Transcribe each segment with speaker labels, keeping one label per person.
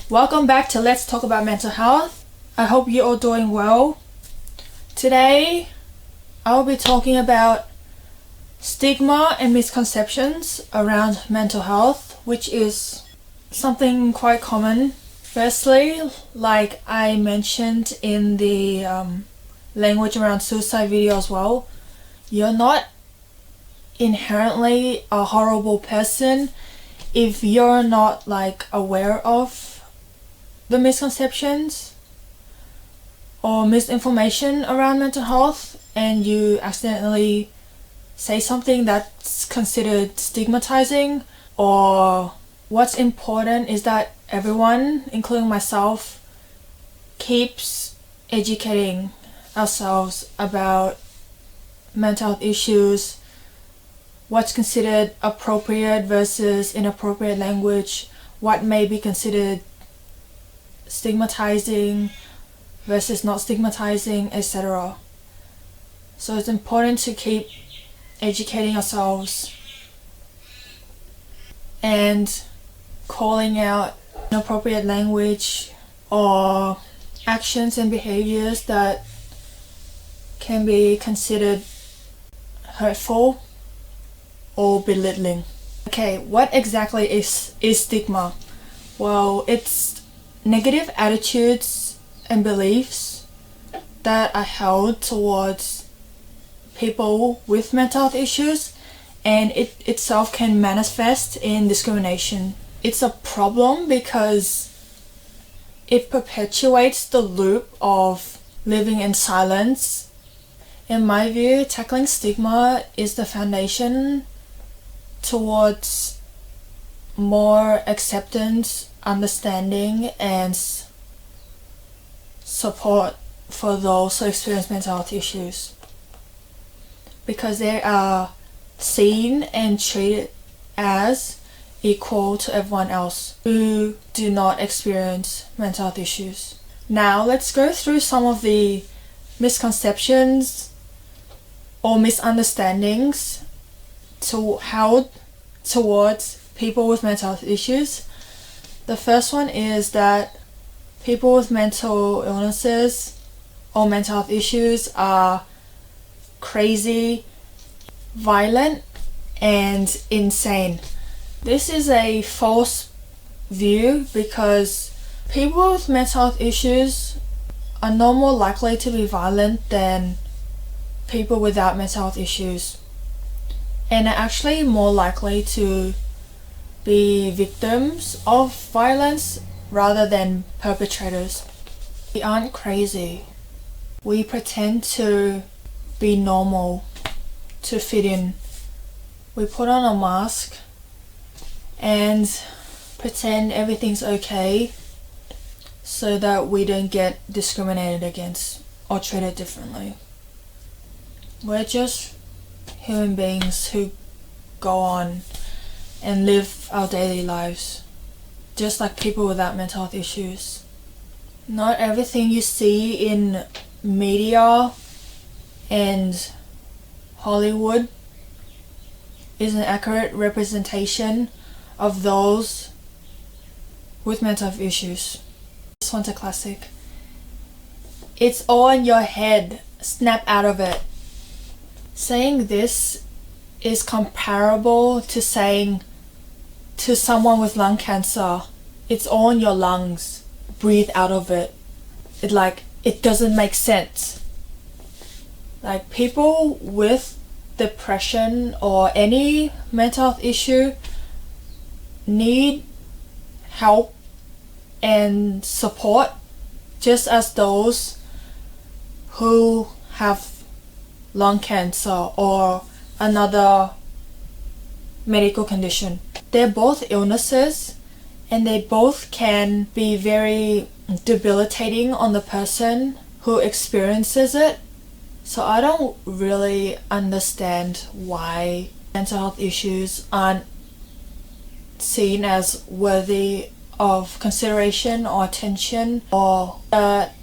Speaker 1: Welcome back to Let's Talk About Mental Health. I hope you're all doing well. Today, I'll be talking about stigma and misconceptions around mental health, which is something quite common. Firstly, like I mentioned in the language around suicide video as well, you're not inherently a horrible person if you're not aware of the misconceptions or misinformation around mental health, and you accidentally say something that's considered stigmatizing. Or what's important is that everyone, including myself, keeps educating ourselves about mental health issues, what's considered appropriate versus inappropriate language, what may be considered stigmatizing versus not stigmatizing, etc. So it's important to keep educating ourselves and calling out inappropriate language or actions and behaviors that can be considered hurtful or belittling. Okay, what exactly is stigma? Well, it's negative attitudes and beliefs that are held towards people with mental health issues, and it itself can manifest in discrimination. It's a problem because it perpetuates the loop of living in silence. In my view, tackling stigma is the foundation towards more acceptance, understanding, and support for those who experience mental health issues, because they are seen and treated as equal to everyone else who do not experience mental health issues. Now let's go through some of the misconceptions or misunderstandings towards people with mental health issues. The first one is that people with mental illnesses or mental health issues are crazy, violent, and insane. This is a false view because people with mental health issues are no more likely to be violent than people without mental health issues, and are actually more likely to be victims of violence rather than perpetrators. We aren't crazy. We pretend to be normal to fit in. We put on a mask and pretend everything's okay so that we don't get discriminated against or treated differently. We're just human beings who go on and live our daily lives just like people without mental health issues. Not everything you see in media and Hollywood is an accurate representation of those with mental health issues. This one's a classic. It's all in your head. Snap out of it. Saying this is comparable to saying to someone with lung cancer, it's all in your lungs. Breathe out of it. It doesn't make sense. People with depression or any mental health issue need help and support just as those who have lung cancer or another medical condition. They're both illnesses, and they both can be very debilitating on the person who experiences it. So I don't really understand why mental health issues aren't seen as worthy of consideration or attention, or that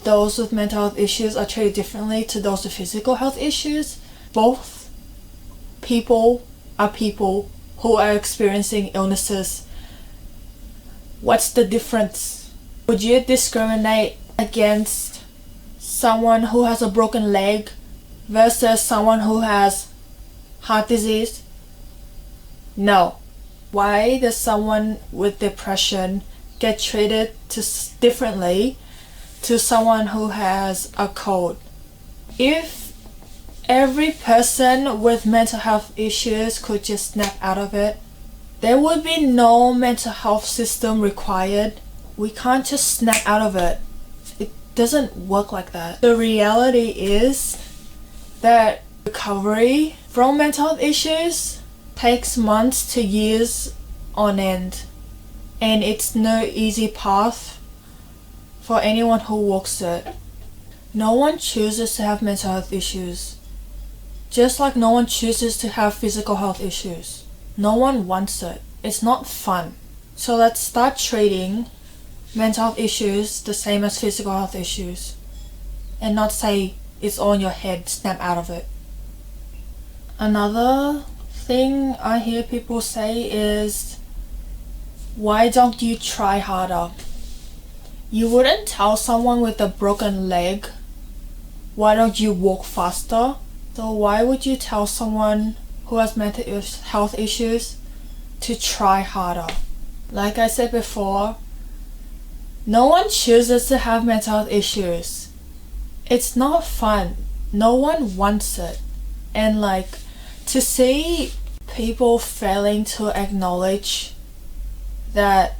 Speaker 1: those with mental health issues are treated differently to those with physical health issues. Both people are people who are experiencing illnesses What's the difference? Would you discriminate against someone who has a broken leg versus someone who has heart disease? No. Why does someone with depression get treated differently to someone who has a cold? If every person with mental health issues could just snap out of it, there would be no mental health system required. We can't just snap out of it. It doesn't work like that. The reality is that recovery from mental health issues takes months to years on end, and it's no easy path for anyone who walks it. No one chooses to have mental health issues, just like no one chooses to have physical health issues. No one wants it. It's not fun. So let's start treating mental health issues the same as physical health issues, and not say it's all in your head, snap out of it. Another thing I hear people say is, why don't you try harder? You wouldn't tell someone with a broken leg, why don't you walk faster? So why would you tell someone who has mental health issues to try harder? Like I said before, no one chooses to have mental health issues. It's not fun. No one wants it. And to see people failing to acknowledge that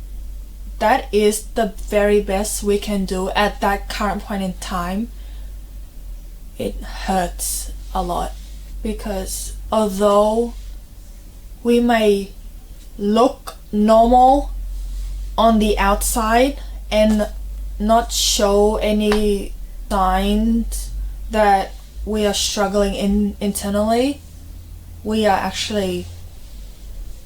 Speaker 1: is the very best we can do at that current point in time, it hurts a lot. Because although we may look normal on the outside and not show any signs that we are struggling internally, we are actually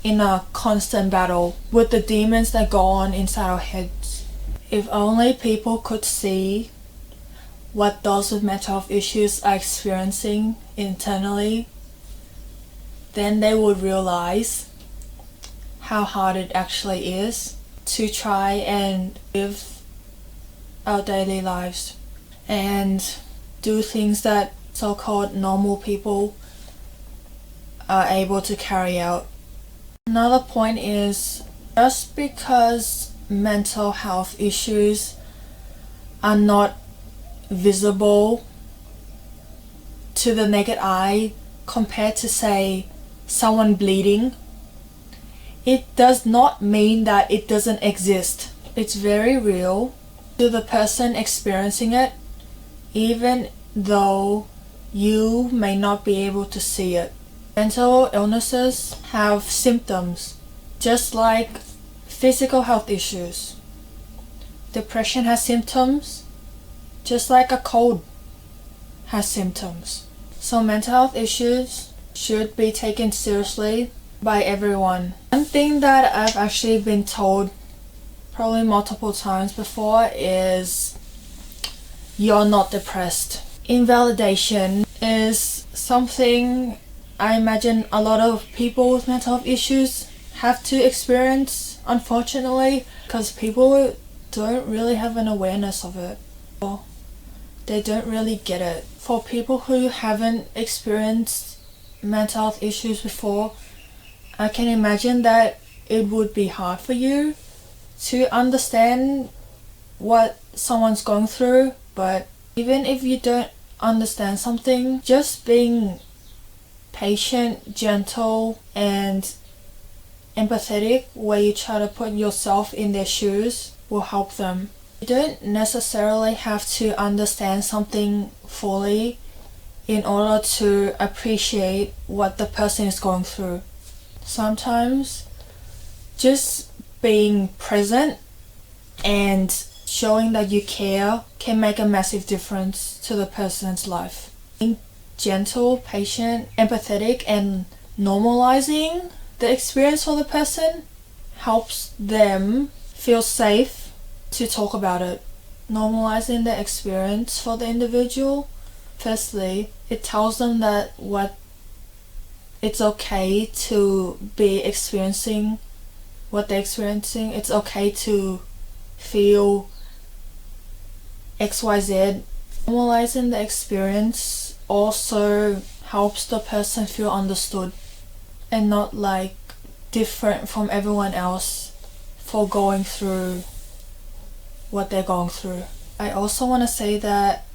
Speaker 1: in a constant battle with the demons that go on inside our heads. If only people could see what those with mental health issues are experiencing internally, then they would realize how hard it actually is to try and live our daily lives and do things that so-called normal people are able to carry out. Another point is, just because mental health issues are not visible to the naked eye compared to, say, someone bleeding, it does not mean that it doesn't exist. It's very real to the person experiencing it, even though you may not be able to see it. Mental illnesses have symptoms, just like physical health issues. Depression has symptoms, just like a cold has symptoms. So mental health issues should be taken seriously by everyone. One thing that I've actually been told probably multiple times before is, you're not depressed. Invalidation is something I imagine a lot of people with mental health issues have to experience, unfortunately, because people don't really have an awareness of it. They don't really get it. For people who haven't experienced mental health issues before, I can imagine that it would be hard for you to understand what someone's going through. But even if you don't understand something, just being patient, gentle, and empathetic, where you try to put yourself in their shoes, will help them. You don't necessarily have to understand something fully in order to appreciate what the person is going through. Sometimes just being present and showing that you care can make a massive difference to the person's life. Being gentle, patient, empathetic, and normalizing the experience for the person helps them feel safe to talk about it. Normalizing the experience for the individual, firstly, it tells them that it's okay to be experiencing what they're experiencing. It's okay to feel XYZ. Normalizing the experience also helps the person feel understood and not like different from everyone else for going through what they're going through. I also want to say that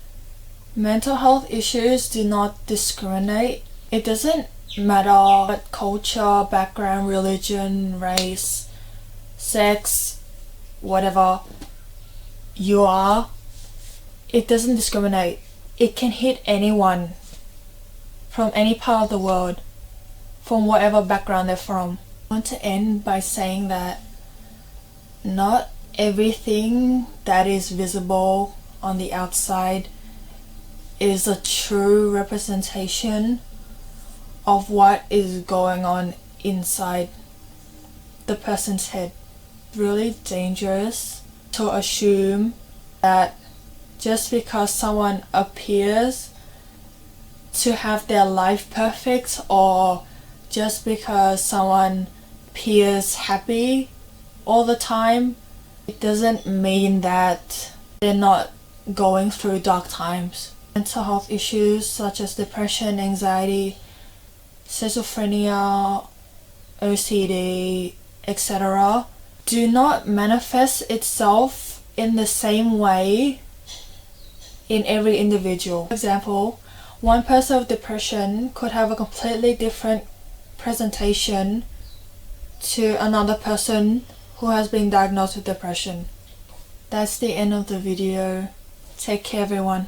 Speaker 1: mental health issues do not discriminate. It doesn't matter what culture, background, religion, race, sex, whatever you are. It doesn't discriminate. It can hit anyone from any part of the world, from whatever background they're from. I want to end by saying that not everything that is visible on the outside is a true representation of what is going on inside the person's head. It's really dangerous to assume that just because someone appears to have their life perfect, or just because someone appears happy all the time, it doesn't mean that they're not going through dark times. Mental health issues such as depression, anxiety, schizophrenia, OCD, etc. do not manifest itself in the same way in every individual. For example, one person with depression could have a completely different presentation to another person who has been diagnosed with depression. That's the end of the video. Take care, everyone.